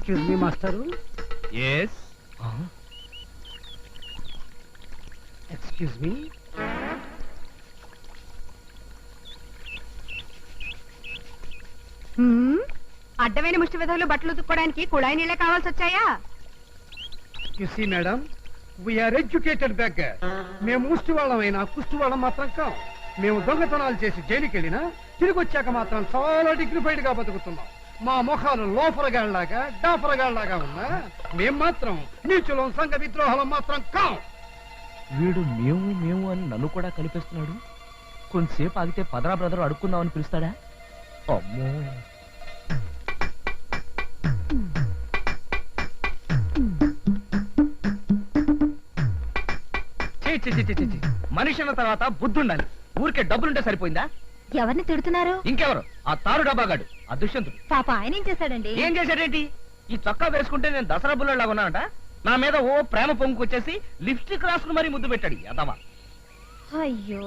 Excuse me master. Yes. Excuse me. అడ్డమైన ముష్టి విధులు బట్టలు ఉతుక్కోవడానికి కుళాయి నీళ్ళే కావాల్సి వచ్చాయా? You see madam, we are educated beggar. మేము ముష్టి వాళ్ళమైనా కుష్టి వాళ్ళం మాత్రం కాం. మేము దొంగతనాలు చేసి జైలుకి వెళ్ళినా తిరిగి వచ్చాక మాత్రం చాలా డిగ్నిఫైడ్ గా బతుకుతున్నాం. మా ముఖాలు లోఫరగాళ్లాగా డాఫరగాళ్లాగా ఉన్నా మేం మాత్రం నీచులం, సంఘ విద్రోహాలం మాత్రం కాం. వీడు మేము మేము అని నన్ను కూడా కలిపేస్తున్నాడు. కొంతసేపు ఆగితే పదరా బ్రదర్ అడుక్కుందామని పిలుస్తాడా? అమ్మో. మనిషి అన్న తర్వాత బుద్ధి ఉండాలి. ఊరికే డబ్బులుంటే సరిపోయిందా? ఎవరిని తిడుతున్నారు? ఇంకెవరు? ఆ తారు డబ్బాగాడు, ఆ దుష్యంతుడు. పాప ఆయన ఏం చేశాడండి? ఏం చేశాడేంటి? ఈ చొక్కా వేసుకుంటే నేను దసరా బుల్లలాగా ఉన్నానంట. నా మీద ఓ ప్రేమ పొంగుకొచ్చేసి లిప్స్టిక్ రాసుకుని మరీ ముద్దు పెట్టాడు. అదవా. అయ్యో,